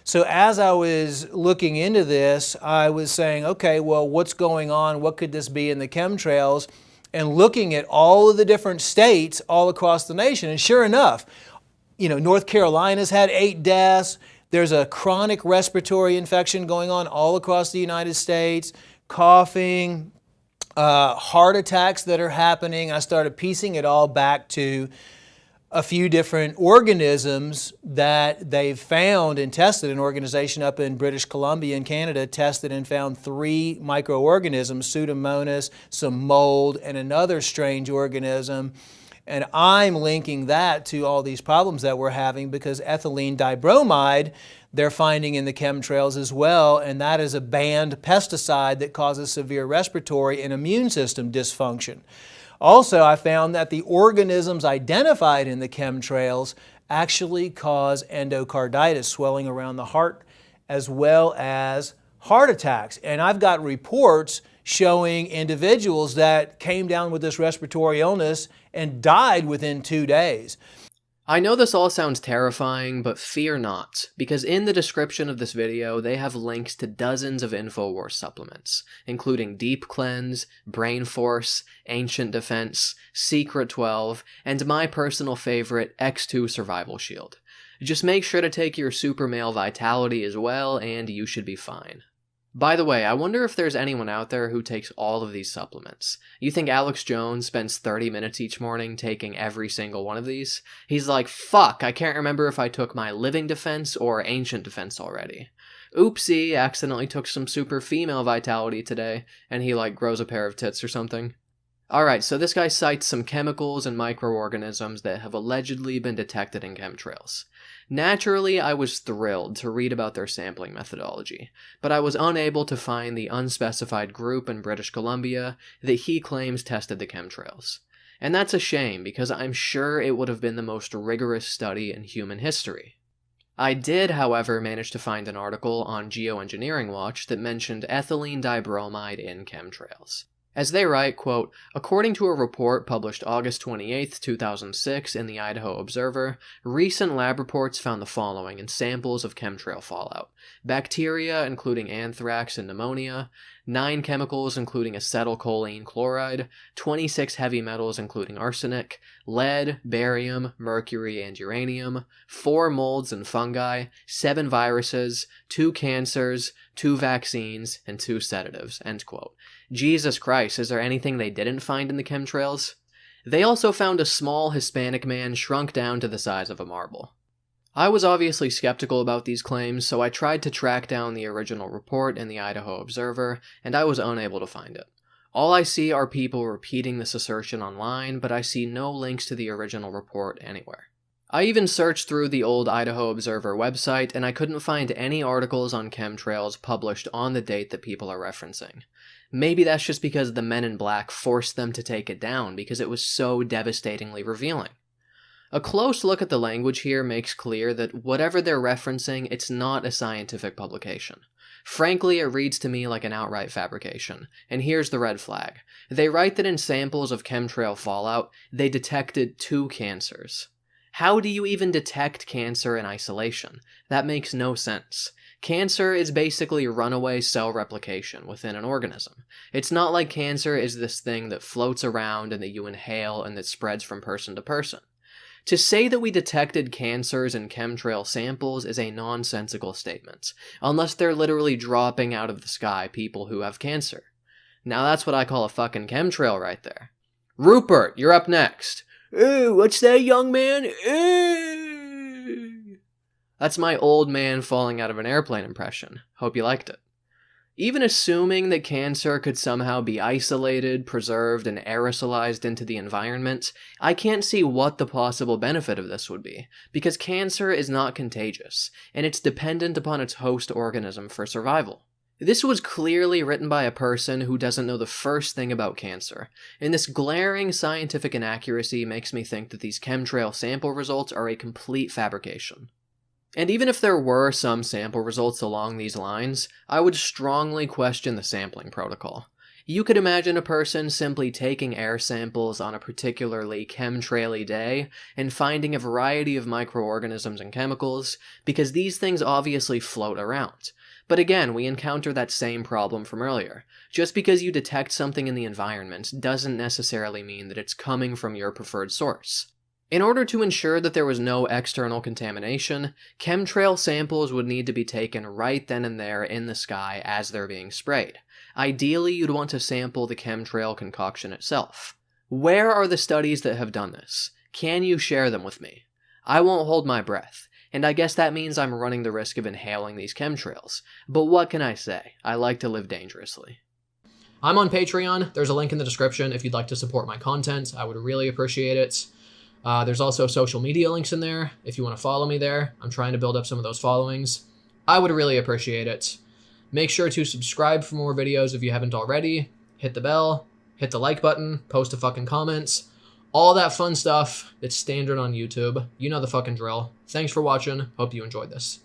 So as I was looking into this, I was saying, okay, well, what's going on? What could this be in the chemtrails? And looking at all of the different states all across the nation. And sure enough, North Carolina's had 8 deaths. There's a chronic respiratory infection going on all across the United States, coughing, heart attacks that are happening. I started piecing it all back to a few different organisms that they've found and tested. An organization up in British Columbia in Canada tested and found 3 microorganisms, Pseudomonas, some mold, and another strange organism. And I'm linking that to all these problems that we're having because ethylene dibromide they're finding in the chemtrails as well, and that is a banned pesticide that causes severe respiratory and immune system dysfunction. Also, I found that the organisms identified in the chemtrails actually cause endocarditis, swelling around the heart, as well as heart attacks. And I've got reports showing individuals that came down with this respiratory illness and died within 2 days. I know this all sounds terrifying, but fear not, because in the description of this video, they have links to dozens of InfoWars supplements, including Deep Cleanse, Brain Force, Ancient Defense, Secret 12, and my personal favorite, X2 Survival Shield. Just make sure to take your Super Male Vitality as well, and you should be fine. By the way, I wonder if there's anyone out there who takes all of these supplements. You think Alex Jones spends 30 minutes each morning taking every single one of these? He's like, fuck, I can't remember if I took my Living Defense or Ancient Defense already. Oopsie, accidentally took some Super Female Vitality today, and he grows a pair of tits or something. Alright, so this guy cites some chemicals and microorganisms that have allegedly been detected in chemtrails. Naturally, I was thrilled to read about their sampling methodology, but I was unable to find the unspecified group in British Columbia that he claims tested the chemtrails. And that's a shame, because I'm sure it would have been the most rigorous study in human history. I did, however, manage to find an article on Geoengineering Watch that mentioned ethylene dibromide in chemtrails. As they write, quote, according to a report published August 28, 2006 in the Idaho Observer, recent lab reports found the following in samples of chemtrail fallout. Bacteria, including anthrax and pneumonia, 9 chemicals, including acetylcholine chloride, 26 heavy metals, including arsenic, lead, barium, mercury, and uranium, 4 molds and fungi, 7 viruses, 2 cancers, 2 vaccines, and 2 sedatives, end quote. Jesus Christ, is there anything they didn't find in the chemtrails? They also found a small Hispanic man shrunk down to the size of a marble. I was obviously skeptical about these claims, so I tried to track down the original report in the Idaho Observer, and I was unable to find it. All I see are people repeating this assertion online, but I see no links to the original report anywhere. I even searched through the old Idaho Observer website, and I couldn't find any articles on chemtrails published on the date that people are referencing. Maybe that's just because the Men in Black forced them to take it down because it was so devastatingly revealing. A close look at the language here makes clear that whatever they're referencing, it's not a scientific publication. Frankly, it reads to me like an outright fabrication, and here's the red flag. They write that in samples of chemtrail fallout, they detected 2 cancers. How do you even detect cancer in isolation? That makes no sense. Cancer is basically runaway cell replication within an organism. It's not like cancer is this thing that floats around and that you inhale and that spreads from person to person. To say that we detected cancers in chemtrail samples is a nonsensical statement, unless they're literally dropping out of the sky people who have cancer. Now that's what I call a fucking chemtrail right there. Rupert, you're up next. What's that, young man? That's my old man falling out of an airplane impression. Hope you liked it. Even assuming that cancer could somehow be isolated, preserved, and aerosolized into the environment, I can't see what the possible benefit of this would be, because cancer is not contagious, and it's dependent upon its host organism for survival. This was clearly written by a person who doesn't know the first thing about cancer, and this glaring scientific inaccuracy makes me think that these chemtrail sample results are a complete fabrication. And even if there were some sample results along these lines, I would strongly question the sampling protocol. You could imagine a person simply taking air samples on a particularly chemtraily day and finding a variety of microorganisms and chemicals, because these things obviously float around. But again, we encounter that same problem from earlier. Just because you detect something in the environment doesn't necessarily mean that it's coming from your preferred source. In order to ensure that there was no external contamination, chemtrail samples would need to be taken right then and there in the sky as they're being sprayed. Ideally, you'd want to sample the chemtrail concoction itself. Where are the studies that have done this? Can you share them with me? I won't hold my breath, and I guess that means I'm running the risk of inhaling these chemtrails. But what can I say? I like to live dangerously. I'm on Patreon. There's a link in the description if you'd like to support my content. I would really appreciate it. There's also social media links in there if you want to follow me there. I'm trying to build up some of those followings. I would really appreciate it. Make sure to subscribe for more videos if you haven't already. Hit the bell, hit the like button, post a fucking comment. All that fun stuff that's standard on YouTube. You know the fucking drill. Thanks for watching. Hope you enjoyed this.